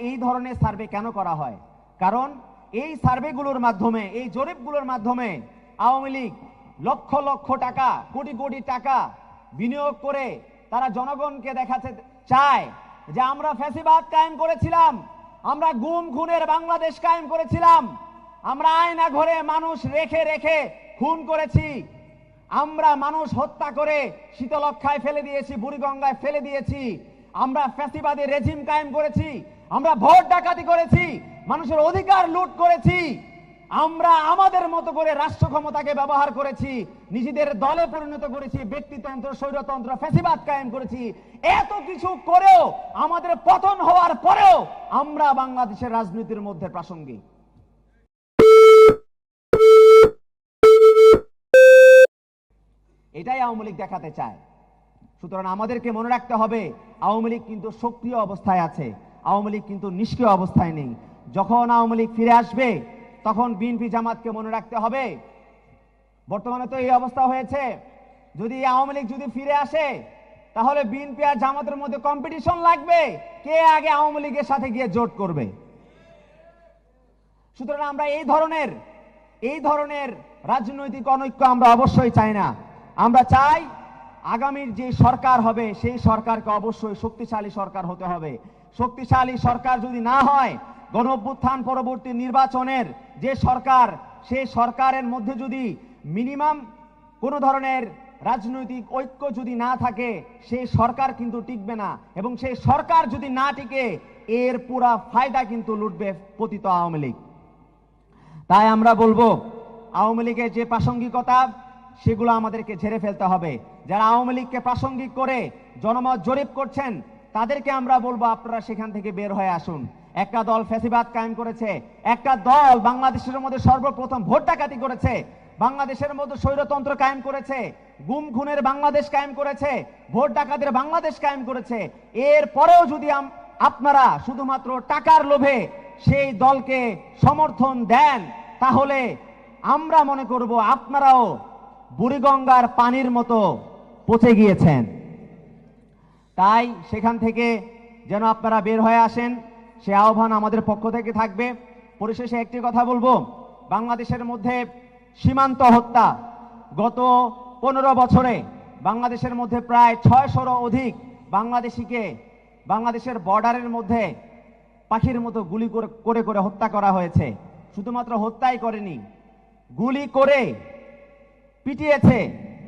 এই ধরনের সার্ভে কেন করা হয়? কারণ এই সার্ভেগুলোর মাধ্যমে, এই জরিপগুলোর মাধ্যমে আওয়ামী লীগ লক্ষ লক্ষ টাকা, কোটি কোটি টাকা বিনিয়োগ করে তারা জনগণকে দেখাতে চায় যে আমরা ফ্যাসিবাদ কায়েম করেছিলাম, আমরা গুম খুনের বাংলাদেশ কায়েম করেছিলাম, আমরা আয়না ঘরে মানুষ রেখে রেখে খুন করেছি, আমরা মানুষ হত্যা করে শীতলক্ষায় ফেলে দিয়েছি, বুড়িগঙ্গায় ফেলে দিয়েছি, আমরা ফ্যাসিবাদী রেজিম কায়েম করেছি, আমরা ভোট ডাকাতি করেছি, মানুষের অধিকার লুট করেছি, আমরা আমাদের মতো করে রাষ্ট্র ক্ষমতাকে ব্যবহার করেছি, নিজেদের দলে পরিণত করেছি, ব্যক্তিতন্ত্র, স্বৈরতন্ত্র, ফ্যাসিবাদ কায়েম করেছি। এত কিছু করেও, আমাদের পতন হওয়ার পরেও আমরা বাংলাদেশের রাজনীতির মধ্যে প্রাসঙ্গিক। এটাই আওয়ামী লীগ দেখাতে চায়। সুতরাং আমাদেরকে মনে রাখতে হবে, আওয়ামী লীগ কিন্তু সক্রিয় অবস্থায় আছে, আওয়ামী লীগ কিন্তু নিষ্ক্রিয় অবস্থায় নেই। যখন আওয়ামী লীগ ফিরে আসবে তখন বিএনপি জামাতকে মনে রাখতে হবে। বর্তমানে তো এই অবস্থা হয়েছে, যদি আওয়ামী লীগ যদি ফিরে আসে তাহলে বিএনপি আর জামাতের মধ্যে কম্পিটিশন লাগবে, কে আগে আওয়ামী লীগের সাথে গিয়ে জোট করবে। সুতরাং আমরা এই ধরনের রাজনৈতিক অনৈক্য আমরা অবশ্যই চাই না। আমরা চাই আগামীর যে সরকার হবে সেই সরকারকে অবশ্যই শক্তিশালী সরকার হতে হবে। শক্তিশালী সরকার যদি না হয়, গণঅভ্যুত্থান পরবর্তী নির্বাচনের যে সরকার, সেই সরকারের মধ্যে যদি মিনিমাম কোনো ধরনের রাজনৈতিক ঐক্য যদি না থাকে, সেই সরকার কিন্তু টিকবে না, এবং সেই সরকার যদি না টিকে এর পুরা ফায়দা কিন্তু লুটবে পতিত আওয়ামী লীগ। তাই আমরা বলবো, আওয়ামী লীগের যে প্রাসঙ্গিকতা সেগুলো আমাদেরকে ঝেড়ে ফেলতে হবে। যারা আওয়ামী লীগকে প্রাসঙ্গিক করে জনমত জরিপ করছেন তাদেরকে আমরা বলবো, আপনারা সেখান থেকে বের হয়ে আসুন। একটা দল ফ্যাসিবাদ কায়েম করেছে, একটা দল বাংলাদেশের মধ্যে সর্বপ্রথম ভোট ডাকাতি করেছে, বাংলাদেশের মধ্যে স্বৈরতন্ত্র কায়েম করেছে, গুম খুনের বাংলাদেশ কায়েম করেছে, ভোট ডাকাতের বাংলাদেশ কায়েম করেছে। এর পরেও যদি আপনারা শুধুমাত্র টাকার লোভে সেই দলকে সমর্থন দেন, তাহলে আমরা মনে করব আপনারাও বুড়িগঙ্গার পানির মতো পচে গিয়েছেন। তাই সেখান থেকে যেন আপনারা বের হয়ে আসেন, সে আহ্বান আমাদের পক্ষ থেকে থাকবে। পরিশেষে একটি কথা বলবো, বাংলাদেশের মধ্যে সীমান্ত হত্যা, গত 15 বছরে বাংলাদেশের মধ্যে প্রায় 600-ও অধিক বাংলাদেশিকে বাংলাদেশের বর্ডারের মধ্যে পাখির মতো গুলি করে করে হত্যা করা হয়েছে। শুধুমাত্র হত্যাই করেনি, গুলি করে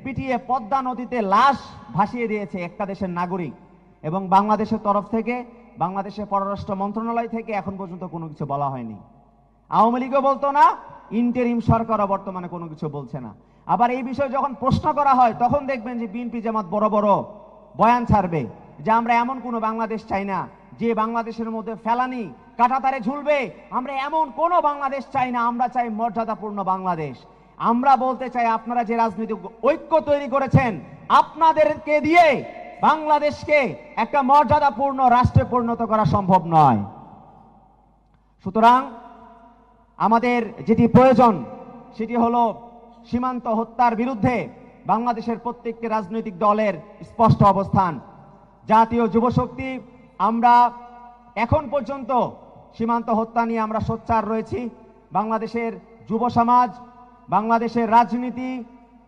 পিটিয়ে পদ্মা নদীতে লাশ ভাসিয়ে দিয়েছে একটা দেশের নাগরিক। এবং বাংলাদেশের তরফ থেকে, বাংলাদেশের পররাষ্ট্র মন্ত্রণালয় থেকে এখন পর্যন্ত কোনো কিছু বলা হয়নি। আওয়ামী লীগও বলতো না, ইন্টারিম সরকারও বর্তমানে কোনো কিছু বলছে না। আবার এই বিষয়ে যখন প্রশ্ন করা হয় তখন দেখবেন যে বিএনপি জামাত বড় বড় বয়ান ছাড়বে যে আমরা এমন কোনো বাংলাদেশ চাই না যে বাংলাদেশের মধ্যে ফেলানি কাঁটাতারে ঝুলবে, আমরা এমন কোনো বাংলাদেশ চাই না, আমরা চাই মর্যাদাপূর্ণ বাংলাদেশ। আমরা বলতে চাই, আপনারা যে রাজনৈতিক ঐক্য তৈরি করেছেন, আপনাদেরকে দিয়ে বাংলাদেশকে একটা মর্যাদাপূর্ণ রাষ্ট্রে পরিণত করা সম্ভব নয়। সুতরাং আমাদের যেটি প্রয়োজন সেটি হলো সীমান্ত হত্যার বিরুদ্ধে বাংলাদেশের প্রত্যেকটি রাজনৈতিক দলের স্পষ্ট অবস্থান। জাতীয় যুবশক্তি আমরা এখন পর্যন্ত সীমান্ত হত্যা নিয়ে আমরা সোচ্চার রয়েছি। বাংলাদেশের যুব সমাজ, বাংলাদেশের রাজনীতি,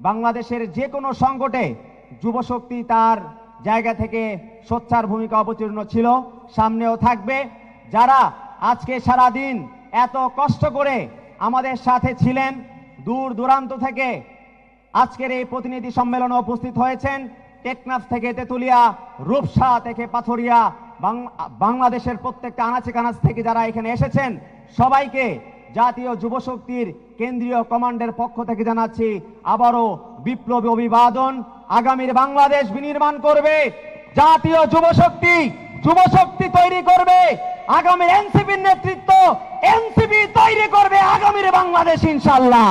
বাংলাদেশের যে কোনো সংকটে যুবশক্তি তার জায়গা থেকে সোচ্চার ভূমিকা অবতীর্ণ ছিল, সামনেও থাকবে। যারা আজকে সারা দিন এত কষ্ট করে আমাদের সাথে ছিলেন, দূর দূরান্ত থেকে আজকের এই প্রতিনিধি সম্মেলনে উপস্থিত হয়েছেন, টেকনাফ থেকে তেতুলিয়া, রূপসা থেকে পাথরিয়া, বাংলাদেশের প্রত্যেকটা আনাচে কানাচ থেকে যারা এখানে এসেছেন, সবাইকে জাতীয় যুবশক্তির কেন্দ্রীয় কমান্ডের পক্ষ থেকে জানাচ্ছি আবারও বিপ্লবী অভিবাদন। আগামীর বাংলাদেশ বিনির্মাণ করবে জাতীয় যুবশক্তি তৈরি করবে আগামীর এনসিপির নেতৃত্ব, এনসিপি তৈরি করবে আগামীর বাংলাদেশ ইনশাআল্লাহ।